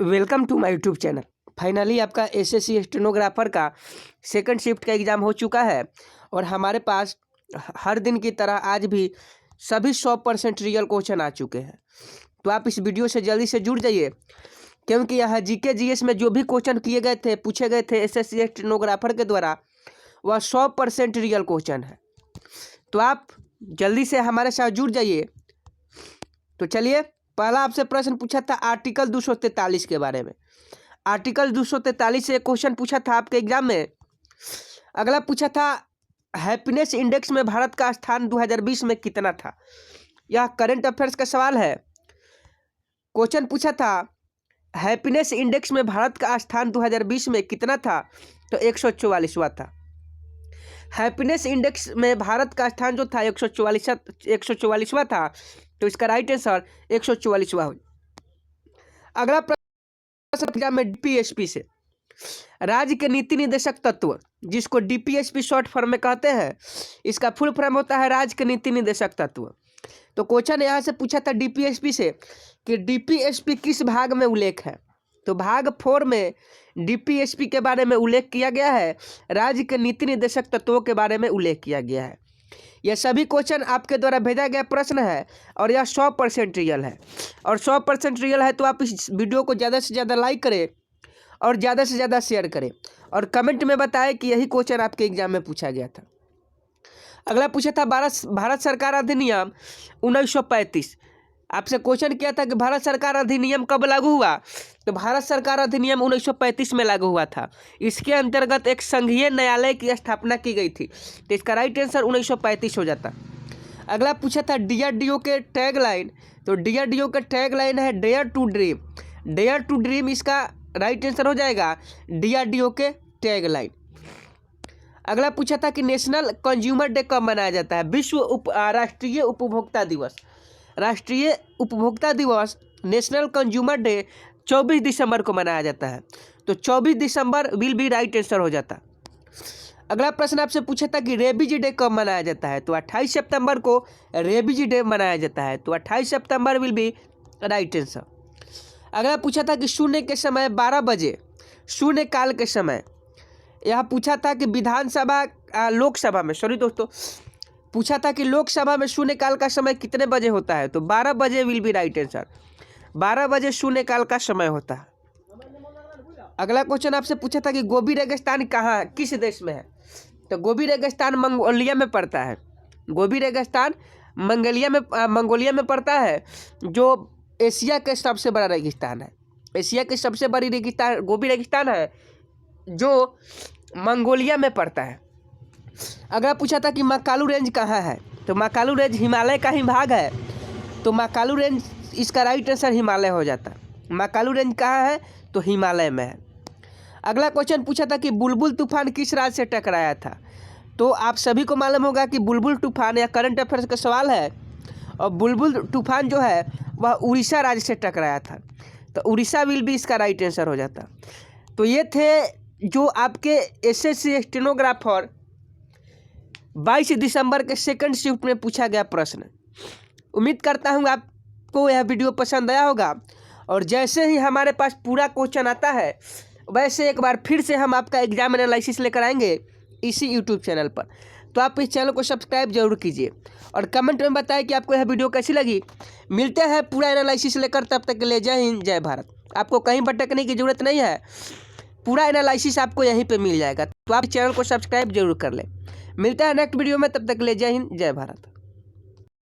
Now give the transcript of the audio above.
Welcome to my YouTube channel. Finally आपका SSC stenographer का second shift का exam हो चुका है और हमारे पास हर दिन की तरह आज भी सभी 100% रियल क्वेश्चन आ चुके हैं। तो आप इस वीडियो से जल्दी से जुड़ जाइए, क्योंकि यहाँ जीके जीएस में जो भी क्वेश्चन किए गए थे, पूछे गए थे एसएससी स्टेनोग्राफर के द्वारा, वह 100% रियल क्वेश्चन है। तो आप जल्दी से हमारे साथ जुड़ जाइए। तो चलिए, पहला आपसे प्रश्न पूछा था आर्टिकल 243 के बारे में। आर्टिकल 243 से क्वेश्चन पूछा था आपके एग्जाम में। अगला पूछा था हैप्पीनेस इंडेक्स में भारत का स्थान 2020 में कितना था। यह करंट अफेयर्स का सवाल है। क्वेश्चन पूछा था हैप्पीनेस इंडेक्स में भारत का स्थान 2020 में कितना था, तो 144वां था। हैप्पीनेस इंडेक्स में भारत का स्थान जो था 144वां था, तो इसका राइट आंसर 144वां हो। अगला प्रश्न में डीपीएसपी से, राज्य के नीति निर्देशक तत्व, जिसको डीपीएसपी शॉर्ट फॉर्म में कहते हैं, इसका फुल फॉर्म होता है राज्य के नीति निर्देशक तत्व। तो क्वेश्चन यहाँ से पूछा था डीपीएसपी से कि डीपीएसपी किस भाग में उल्लेख है। तो भाग 4 में डीपीएसपी के बारे में उल्लेख किया गया है, राज्य के नीति निर्देशक तत्वों के बारे में उल्लेख किया गया है। यह सभी क्वेश्चन आपके द्वारा भेजा गया प्रश्न है और यह 100% रियल है। और 100% रियल है तो आप इस वीडियो को ज़्यादा से ज़्यादा लाइक करें और ज़्यादा से ज़्यादा शेयर करें और कमेंट में बताएं कि यही क्वेश्चन आपके एग्जाम में पूछा गया था। अगला पूछा था भारत सरकार अधिनियम 1935। आपसे क्वेश्चन किया था कि भारत सरकार अधिनियम कब लागू हुआ। तो भारत सरकार अधिनियम 1935 में लागू हुआ था। इसके अंतर्गत एक संघीय न्यायालय की स्थापना की गई थी। तो इसका राइट आंसर 1935 हो जाता। अगला पूछा था डीआरडीओ के टैगलाइन। तो डीआरडीओ का टैगलाइन है dare to dream. Dare to dream इसका राइट आंसर हो जाएगा डीआरडीओ के टैगलाइन। अगला पूछा था कि नेशनल कंज्यूमर डे कब मनाया जाता है। राष्ट्रीय उपभोक्ता दिवस। राष्ट्रीय उपभोक्ता दिवस नेशनल कंज्यूमर डे 24 दिसंबर को मनाया जाता है। तो 24 दिसंबर विल बी राइट आंसर हो जाता। अगला प्रश्न आपसे पूछा था कि रेबीज डे कब मनाया जाता है। तो 28 सितंबर को रेबीज डे मनाया जाता है। तो 28 सितंबर विल बी राइट आंसर। अगला पूछा था कि शून्य के समय 12 बजे, शून्य काल के समय, यह पूछा था कि लोकसभा में पूछा था कि लोकसभा में शून्य काल का समय कितने बजे होता है। तो 12 बजे विल बी राइट आंसर। 12 बजे शून्य काल का समय होता है। अगला क्वेश्चन आपसे पूछा था कि गोबी रेगिस्तान कहाँ, किस देश में है। तो गोबी रेगिस्तान मंगोलिया में पड़ता है। गोबी रेगिस्तान मंगोलिया में पड़ता है, जो एशिया के सबसे बड़ा रेगिस्तान है। एशिया की सबसे बड़ी रेगिस्तान गोबी रेगिस्तान है, जो मंगोलिया में पड़ता है। अगला पूछा था कि मकालू रेंज कहाँ है। तो मकालू रेंज हिमालय का ही भाग है। तो मकालू रेंज इसका राइट आंसर हिमालय हो जाता है। मकालू रेंज कहाँ है, तो हिमालय में है। अगला क्वेश्चन पूछा था कि बुलबुल तूफान किस राज्य से टकराया था। तो आप सभी को मालूम होगा कि बुलबुल तूफान या करंट अफेयर्स का सवाल है, और बुलबुल तूफान जो है वह उड़ीसा राज्य से टकराया था। तो उड़ीसा विल भी इसका राइट आंसर हो जाता। तो ये थे जो आपके एसएससी स्टेनोग्राफर 22 दिसंबर के सेकंड शिफ्ट में पूछा गया प्रश्न। उम्मीद करता हूँ आपको यह वीडियो पसंद आया होगा, और जैसे ही हमारे पास पूरा क्वेश्चन आता है वैसे एक बार फिर से हम आपका एग्जाम एनालिसिस लेकर आएंगे इसी यूट्यूब चैनल पर। तो आप इस चैनल को सब्सक्राइब जरूर कीजिए और कमेंट में बताएं कि आपको यह वीडियो कैसी लगी। मिलते हैं पूरा एनालिसिस लेकर, तब तक के लिए जय हिंद जय भारत। आपको कहीं भटकने की ज़रूरत नहीं है, पूरा एनालिसिस आपको यहीं पे मिल जाएगा। तो आप चैनल को सब्सक्राइब जरूर कर लें। मिलता है नेक्स्ट वीडियो में, तब तक के लिए जय हिंद जय भारत।